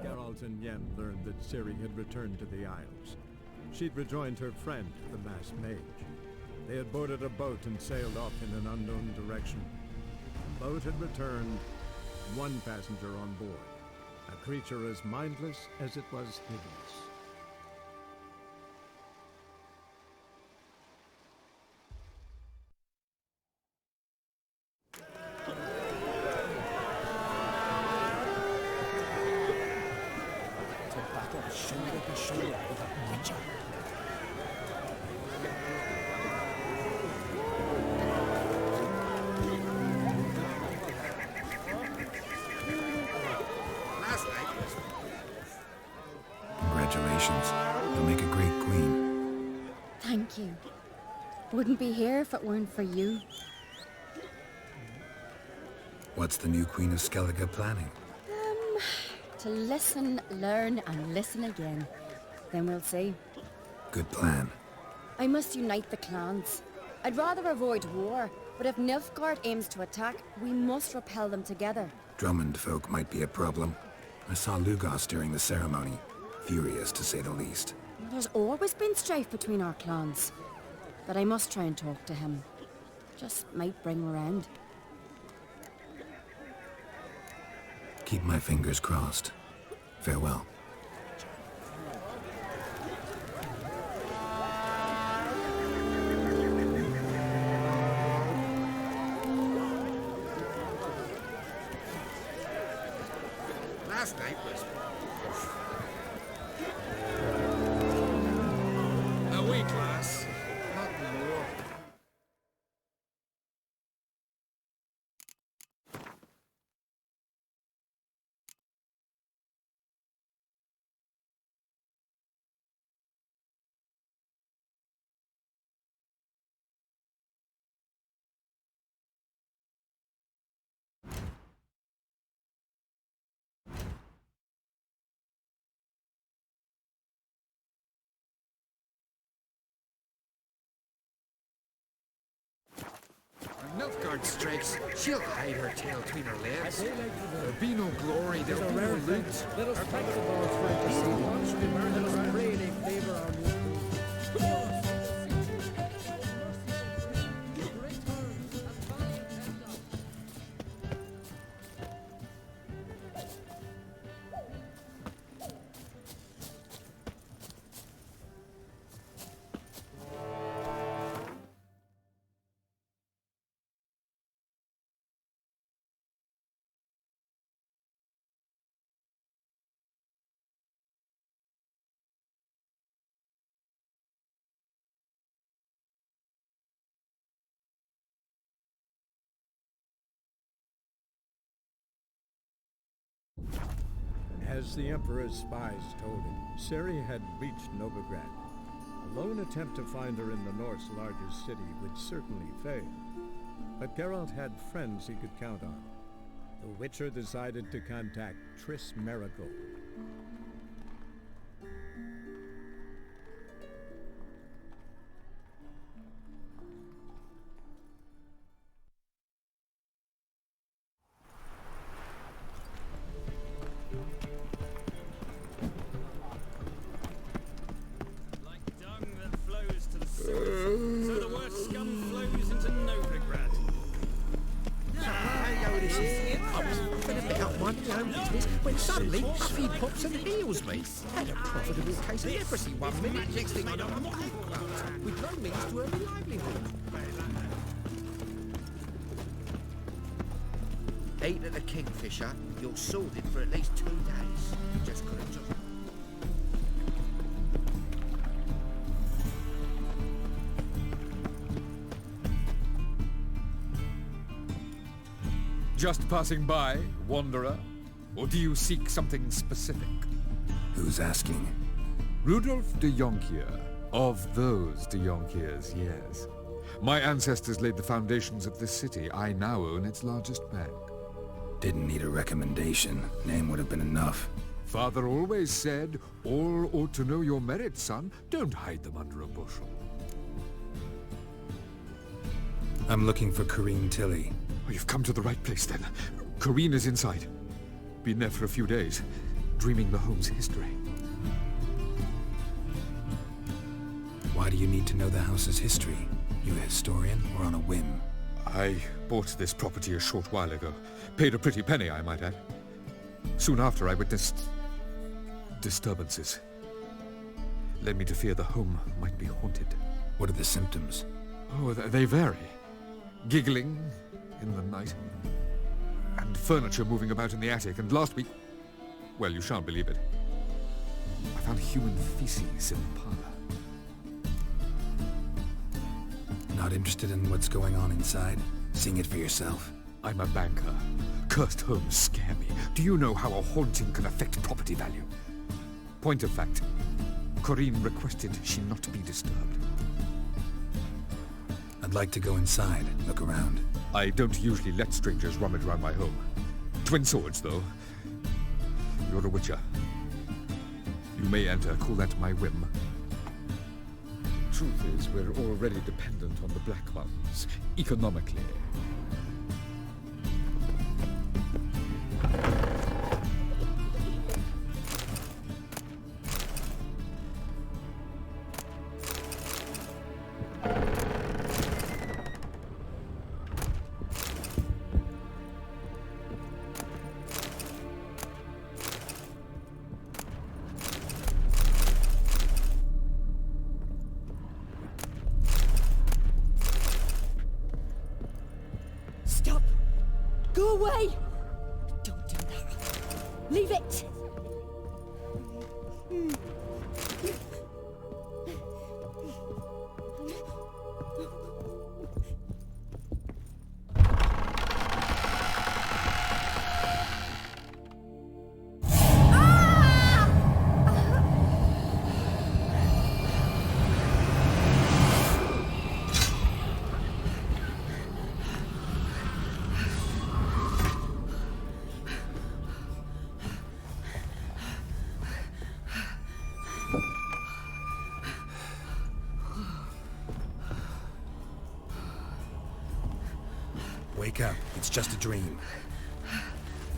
Geralt and Yen learned that Ciri had returned to the Isles. She'd rejoined her friend, the masked mage. They had boarded a boat and sailed off in an unknown direction. The boat had returned, one passenger on board, a creature as mindless as it was hideous. Congratulations. You'll make a great queen. Thank you. Wouldn't be here if it weren't for you. What's the new Queen of Skellige planning? To listen, learn, and listen again. Then we'll see. Good plan. I must unite the clans. I'd rather avoid war, but if Nilfgaard aims to attack, we must repel them together. Drummond folk might be a problem. I saw Lugos during the ceremony. Furious, to say the least. There's always been strife between our clans. But I must try and talk to him. Just might bring her round. Keep my fingers crossed. Farewell. Last night was a week, lass. Not more. When Nilfgaard strikes, she'll hide her tail between her legs. There'll be no glory, there'll be no loot. Let us thank the gods for interceding. Let us pray they favor our new queen. As the Emperor's spies told him, Ciri had reached Novigrad. A lone attempt to find her in the North's largest city would certainly fail. But Geralt had friends he could count on. The Witcher decided to contact Triss Merigold. So the worst scum flows into Novigrad. I was going to pick up one own business when suddenly Buffy pops and heals me. Had a profitable case of leprosy 1 minute, next thing I know I'm bankrupt, with no means to earn a livelihood. Ate at the Kingfisher, you're sorted for at least 2 days. Just couldn't just... Just passing by, wanderer? Or do you seek something specific? Who's asking? Rudolf de Jonkier. Of those de Jonkiers, yes. My ancestors laid the foundations of this city. I now own its largest bank. Didn't need a recommendation. Name would have been enough. Father always said, all ought to know your merits, son. Don't hide them under a bushel. I'm looking for Corrine Tilly. Oh, you've come to the right place, then. Corrine is inside. Been there for a few days, dreaming the home's history. Why do you need to know the house's history? You a historian or on a whim? I bought this property a short while ago. Paid a pretty penny, I might add. Soon after, I witnessed disturbances. Led me to fear the home might be haunted. What are the symptoms? Oh, they vary. Giggling in the night, and furniture moving about in the attic, and last week, well, you shan't believe it, I found human feces in the parlor. Not interested in what's going on inside? Seeing it for yourself? I'm a banker. Cursed homes scare me. Do you know how a haunting can affect property value? Point of fact, Corinne requested she not be disturbed. I'd like to go inside, look around. I don't usually let strangers rummage around my home. Twin swords, though. You're a witcher. You may enter, call that my whim. Truth is, we're already dependent on the Black Ones, economically. Stop! Go away! Don't do that. Leave it! Wake up. It's just a dream.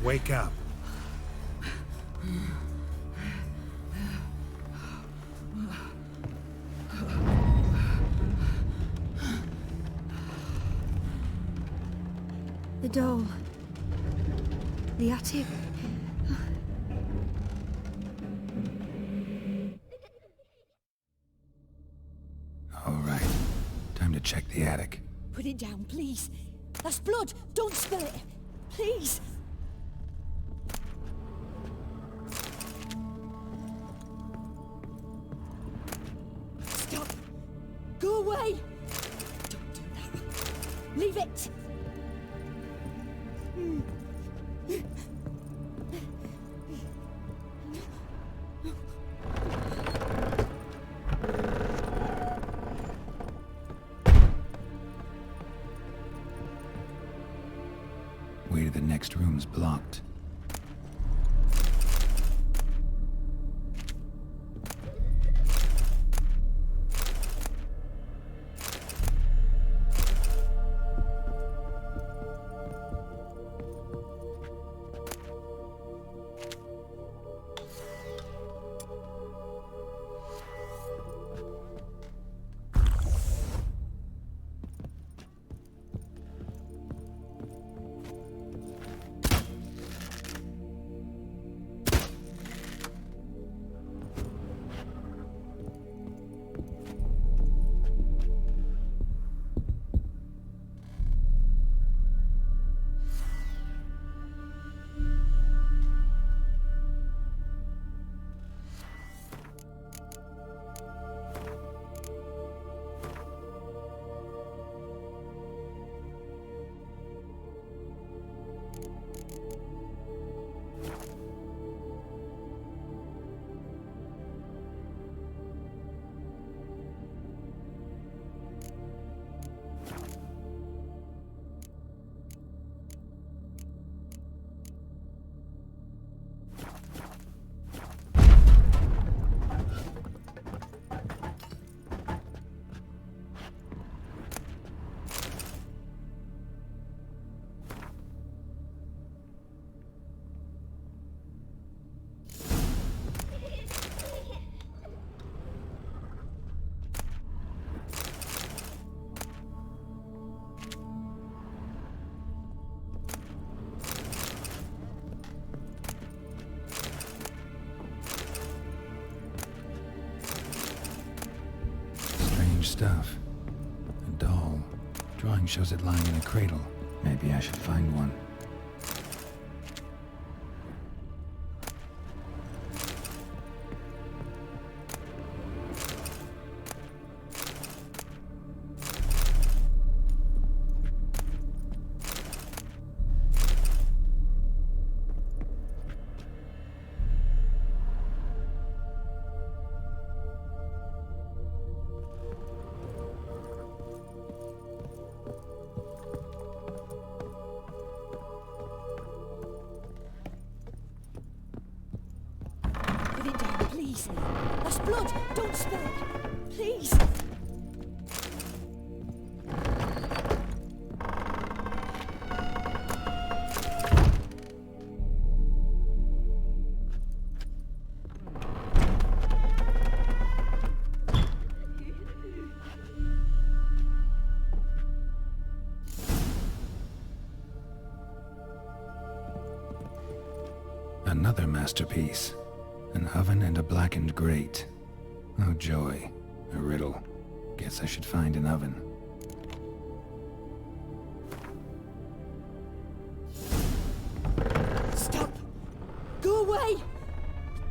Wake up. The doll. The attic. All right. Time to check the attic. Put it down, please. That's blood! Don't spill it! Please! Stop! Go away! Don't do that. Leave it! Way to the next room's blocked. stuff. A doll. Drawing shows it lying in a cradle. Maybe I should find one. Put it down, please. That's blood. Don't spill. Please. Another masterpiece. An oven and a blackened grate. Oh joy. A riddle. Guess I should find an oven. Stop. Go away.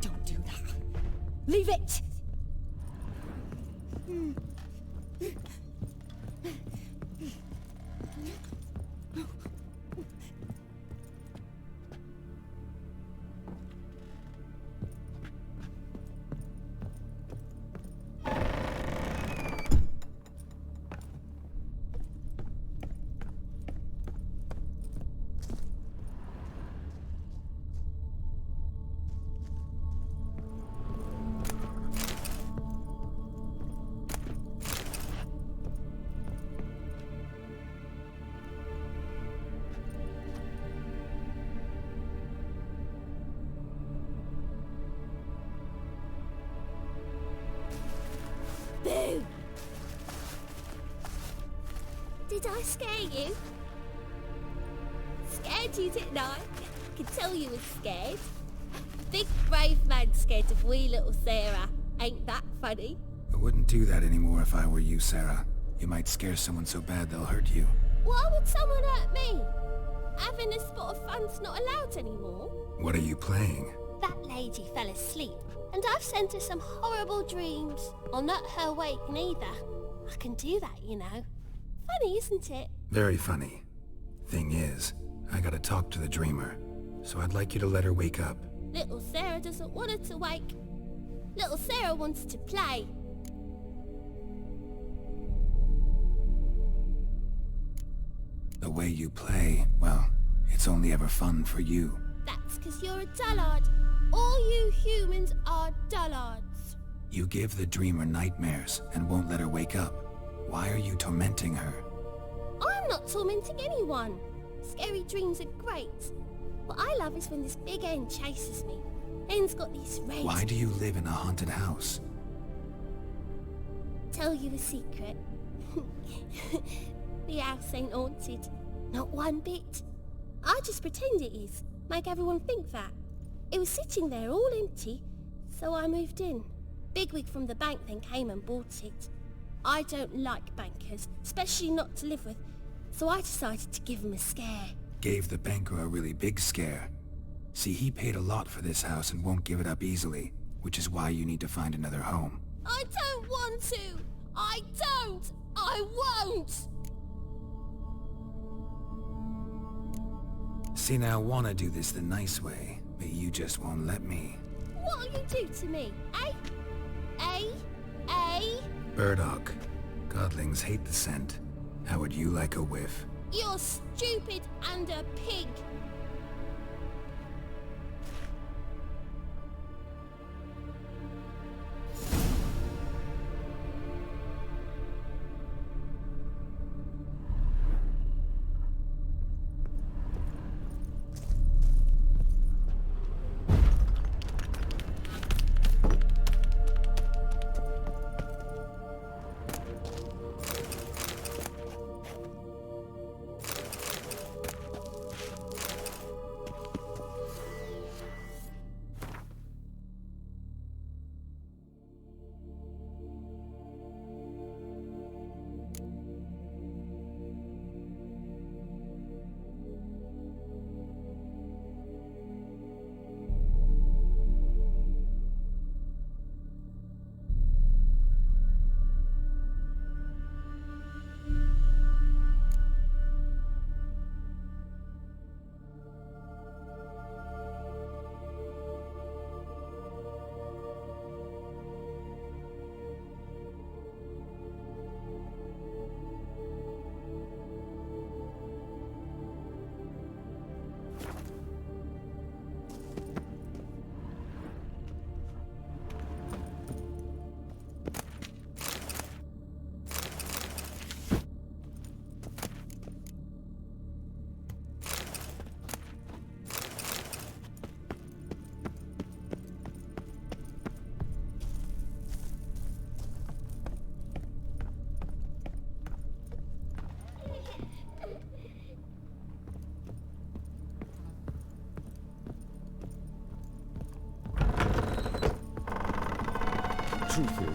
Don't do that. Leave it. Boo! Did I scare you? Scared you, didn't I? I could tell you were scared. Big brave man scared of wee little Sarah. Ain't that funny? I wouldn't do that anymore if I were you, Sarah. You might scare someone so bad they'll hurt you. Why would someone hurt me? Having a spot of fun's not allowed anymore. What are you playing? That lady fell asleep, and I've sent her some horrible dreams. I'll not her awake neither. I can do that, you know. Funny, isn't it? Very funny. Thing is, I gotta talk to the dreamer, so I'd like you to let her wake up. Little Sarah doesn't want her to wake. Little Sarah wants to play. The way you play, well, it's only ever fun for you. That's 'cause you're a dullard. All you humans are dullards. You give the dreamer nightmares and won't let her wake up. Why are you tormenting her? I'm not tormenting anyone. Scary dreams are great. What I love is when this big end chases me. End's got these red... Why do you live in a haunted house? Tell you a secret. The house ain't haunted. Not one bit. I just pretend it is. Make everyone think that. It was sitting there all empty, so I moved in. Bigwig from the bank then came and bought it. I don't like bankers, especially not to live with, so I decided to give him a scare. Gave the banker a really big scare. See, he paid a lot for this house and won't give it up easily, which is why you need to find another home. I don't want to! I don't! I won't! See, now I want to do this the nice way, but you just won't let me. What'll you do to me, eh? Eh? Eh? Burdock. Godlings hate the scent. How would you like a whiff? You're stupid and a pig.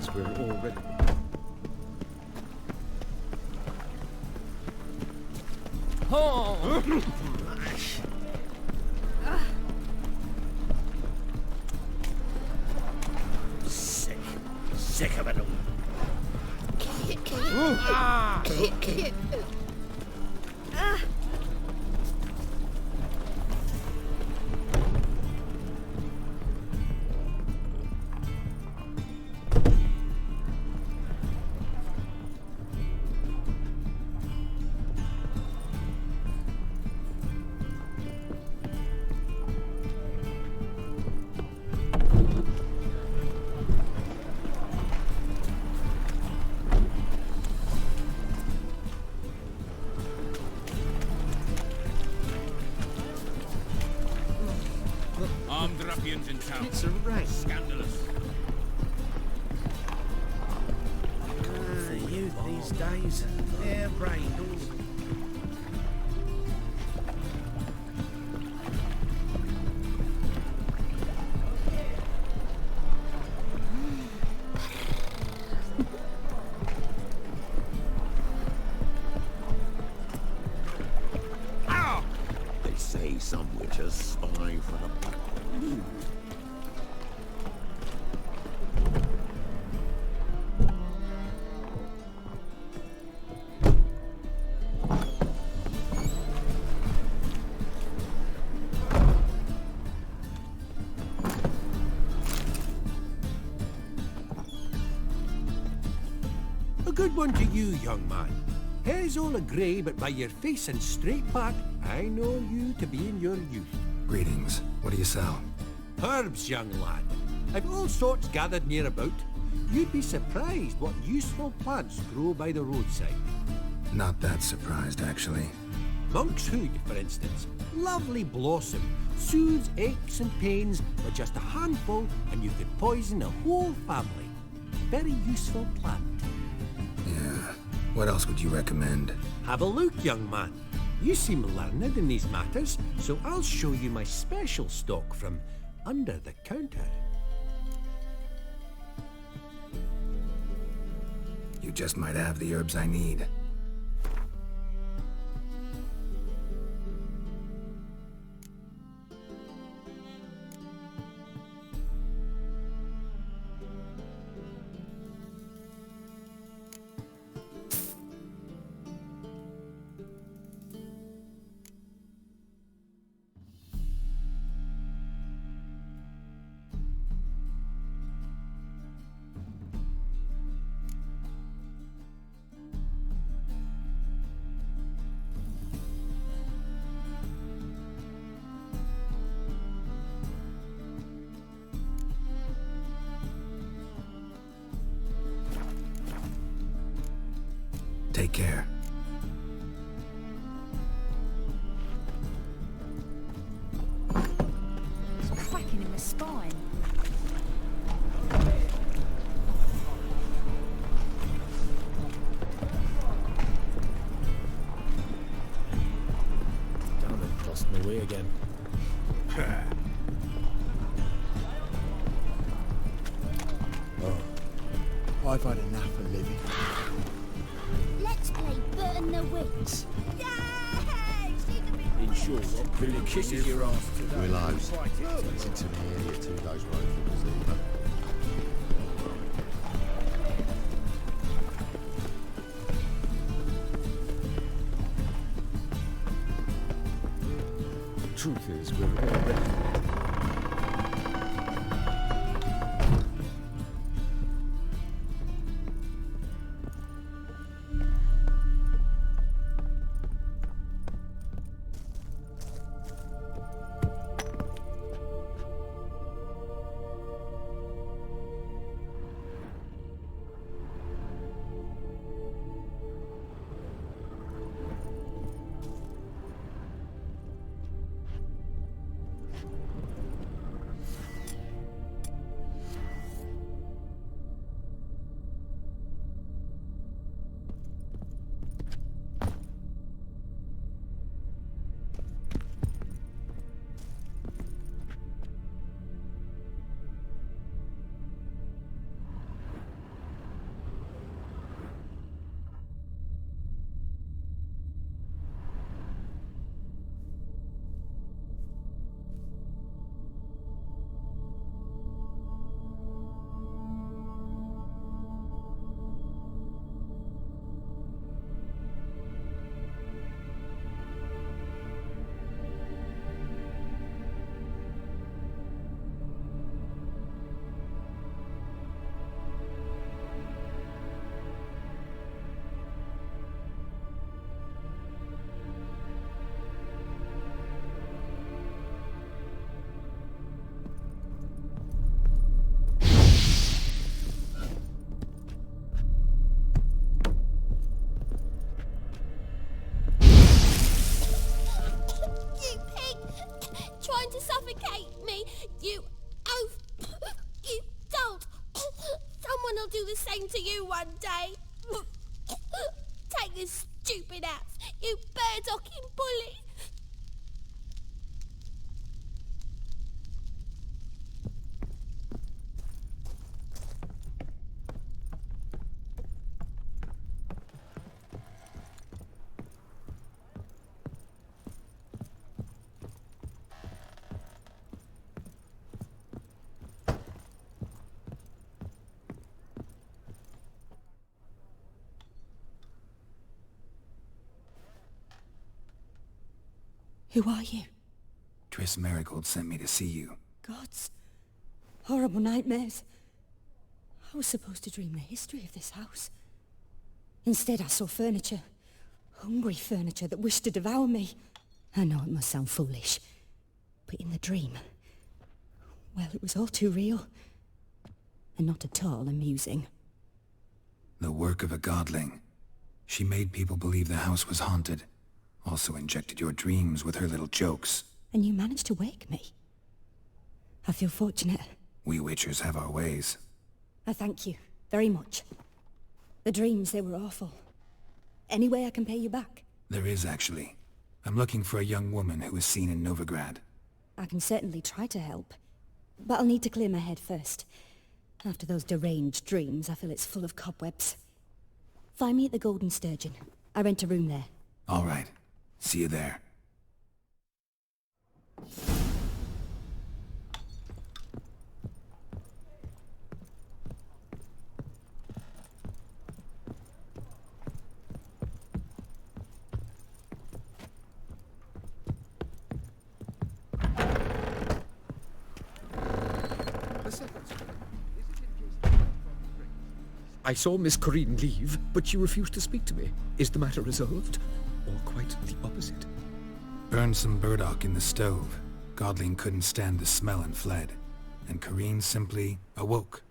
is, we're already... Oh! Sick of it all. Armed ruffians in town. It's a right. Scandalous. Youth these days, hair-brained all. They say some witches spy for the black. A good one to you, young man. Hair's all a grey, but by your face and straight back, I know you to be in your youth. Greetings. What do you sell? Herbs, young lad. I've all sorts gathered near about. You'd be surprised what useful plants grow by the roadside. Not that surprised, actually. Monk's hood, for instance. Lovely blossom. Soothes aches and pains with just a handful, and you could poison a whole family. Very useful plant. Yeah. What else would you recommend? Have a look, young man. You seem learned in these matters, so I'll show you my special stock from under the counter. You just might have the herbs I need. Take care. It's cracking in my spine. Damn it, lost my way again. Oh, I've had enough of living. Let's play Burn the Witch. In short, what Billy kisses your ass today. We're live. It's into the area 2 days road from us, leave. The truth is, we're already... you one day. Take this stupid house, you bird-docking bully. Who are you? Triss Marigold sent me to see you. Gods. Horrible nightmares. I was supposed to dream the history of this house. Instead, I saw furniture. Hungry furniture that wished to devour me. I know it must sound foolish, but in the dream, well, it was all too real. And not at all amusing. The work of a godling. She made people believe the house was haunted. Also injected your dreams with her little jokes. And you managed to wake me. I feel fortunate. We witchers have our ways. I thank you very much. The dreams, they were awful. Any way I can pay you back? There is, actually. I'm looking for a young woman who was seen in Novigrad. I can certainly try to help. But I'll need to clear my head first. After those deranged dreams, I feel it's full of cobwebs. Find me at the Golden Sturgeon. I rent a room there. All right. See you there. I saw Miss Corinne leave, but she refused to speak to me. Is the matter resolved? Or quite the opposite? Burned some burdock in the stove. Godling couldn't stand the smell and fled. And Corinne simply awoke.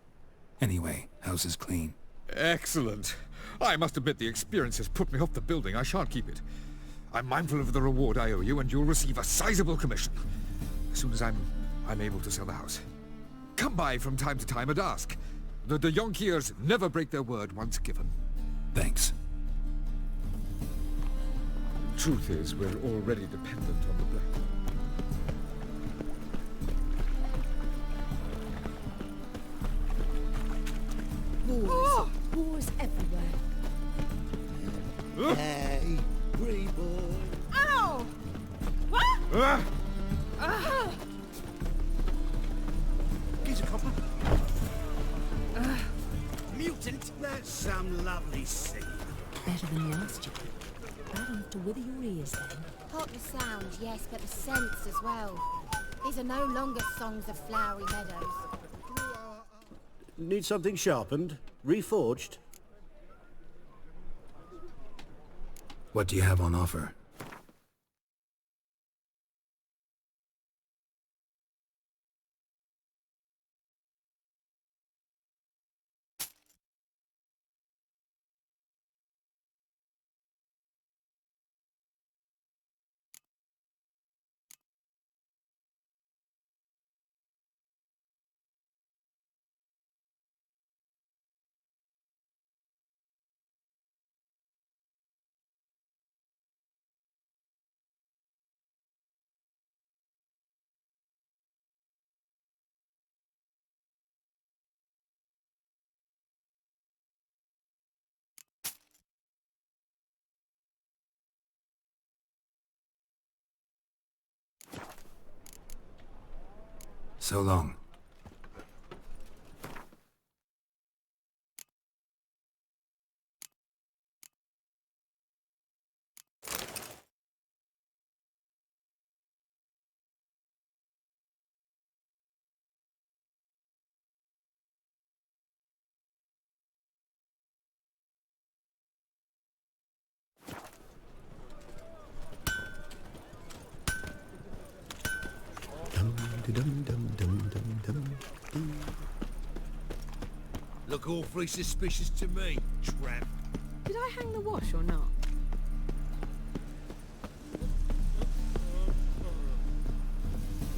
Anyway, house is clean. Excellent. I must admit the experience has put me off the building. I shan't keep it. I'm mindful of the reward I owe you, and you'll receive a sizable commission. As soon as I'm able to sell the house. Come by from time to time and ask. The de Jonkiers never break their word once given. Thanks. Truth is, we're already dependent on the black. Wars everywhere. Hey, Greenboy. Ow! What? Here's a copper. Mutant. That's some lovely scene. Better than last year. I don't have to wither your ears then. Not the sound, yes, but the scents as well. These are no longer songs of flowery meadows. Need something sharpened? Reforged? What do you have on offer? So long. Look awfully suspicious to me, tramp. Did I hang the wash or not?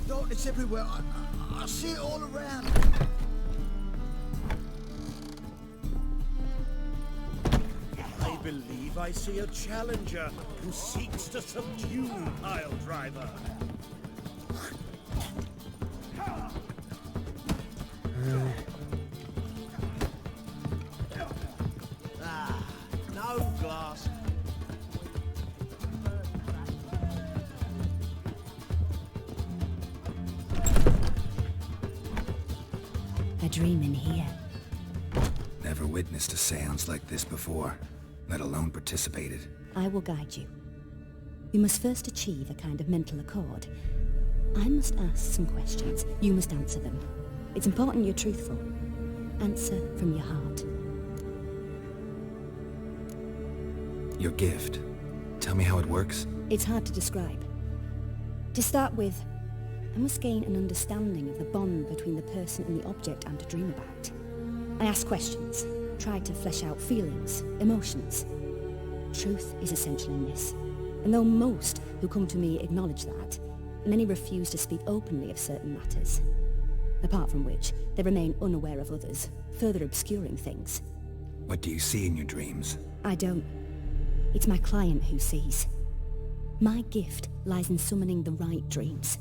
Darkness everywhere. I see it all around. believe I see a challenger who seeks to subdue Pile Driver. No glass. A dream in here. Never witnessed a seance like this before, let alone participated. I will guide you. You must first achieve a kind of mental accord. I must ask some questions. You must answer them. It's important you're truthful. Answer from your heart. Your gift. Tell me how it works. It's hard to describe. To start with, I must gain an understanding of the bond between the person and the object I'm to dream about. I ask questions, try to flesh out feelings, emotions. Truth is essential in this, and though most who come to me acknowledge that, many refuse to speak openly of certain matters. Apart from which, they remain unaware of others, further obscuring things. What do you see in your dreams? I don't. It's my client who sees. My gift lies in summoning the right dreams.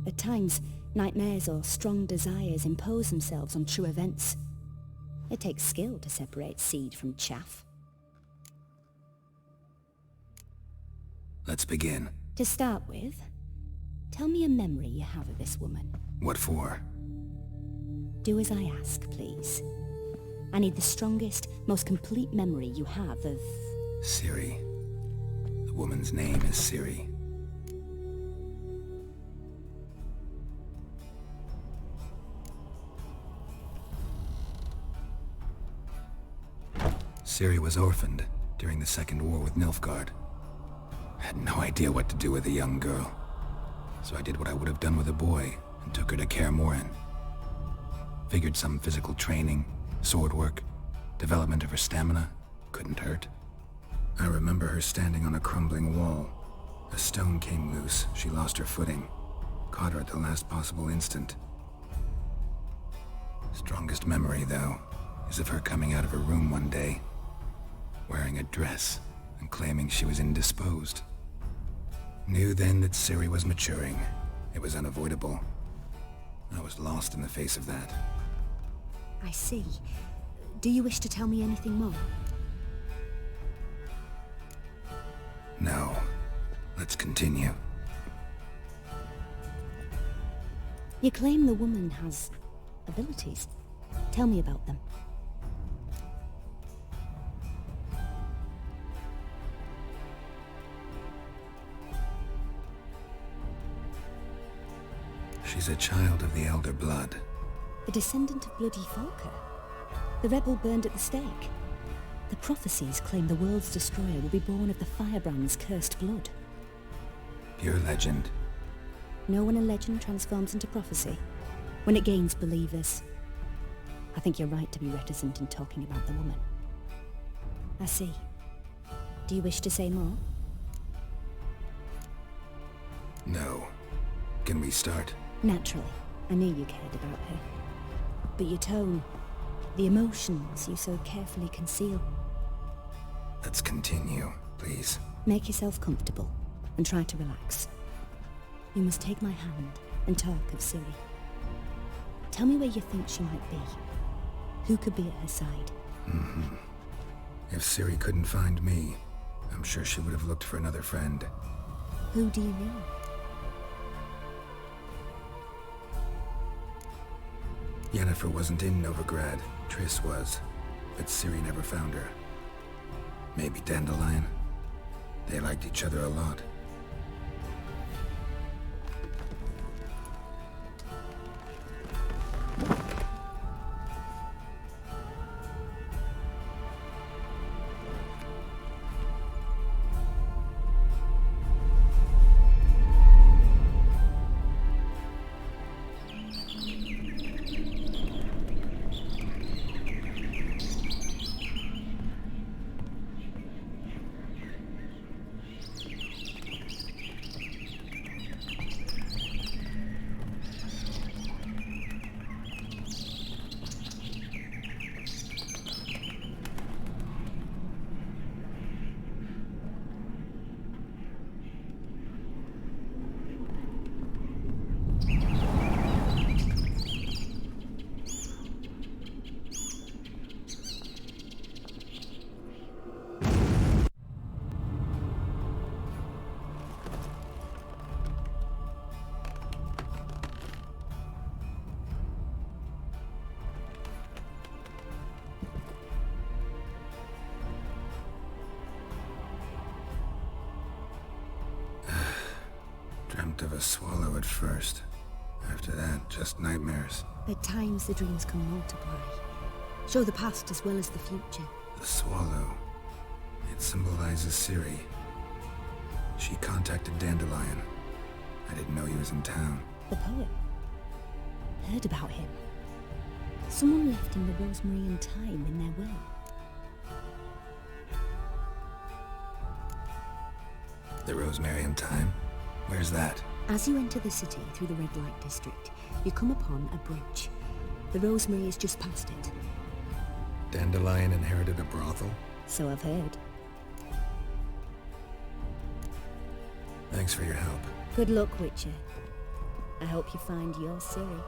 At times, nightmares or strong desires impose themselves on true events. It takes skill to separate seed from chaff. Let's begin. To start with, tell me a memory you have of this woman. What for? Do as I ask, please. I need the strongest, most complete memory you have of... Ciri. The woman's name is Ciri. Ciri was orphaned during the Second War with Nilfgaard. I had no idea what to do with a young girl, so I did what I would have done with a boy and took her to Kaer Morhen. Figured some physical training, sword work, development of her stamina couldn't hurt. I remember her standing on a crumbling wall. A stone came loose, she lost her footing, caught her at the last possible instant. Strongest memory, though, is of her coming out of her room one day, wearing a dress and claiming she was indisposed. Knew then that Ciri was maturing. It was unavoidable. I was lost in the face of that. I see. Do you wish to tell me anything more? No. Let's continue. You claim the woman has abilities. Tell me about them. She's a child of the Elder Blood. A descendant of bloody Falker. The rebel burned at the stake. The prophecies claim the world's destroyer will be born of the Firebrand's cursed blood. Pure legend. Know when a legend transforms into prophecy? When it gains believers. I think you're right to be reticent in talking about the woman. I see. Do you wish to say more? No. Can we start? Naturally. I knew you cared about her. But your tone, the emotions you so carefully conceal. Let's continue, please. Make yourself comfortable and try to relax. You must take my hand and talk of Ciri. Tell me where you think she might be. Who could be at her side? If Ciri couldn't find me, I'm sure she would have looked for another friend. Who do you know? Yennefer wasn't in Novigrad. Triss was, but Ciri never found her. Maybe Dandelion. They liked each other a lot. Dreamt of a swallow at first. After that, just nightmares. At times, the dreams can multiply. Show the past as well as the future. The swallow. It symbolizes Ciri. She contacted Dandelion. I didn't know he was in town. The poet. Heard about him. Someone left him the rosemary and thyme in their will. The rosemary and thyme? Where's that? As you enter the city through the red light district, you come upon a bridge. The rosemary is just past it. Dandelion inherited a brothel? So I've heard. Thanks for your help. Good luck, Witcher. I hope you find your Ciri.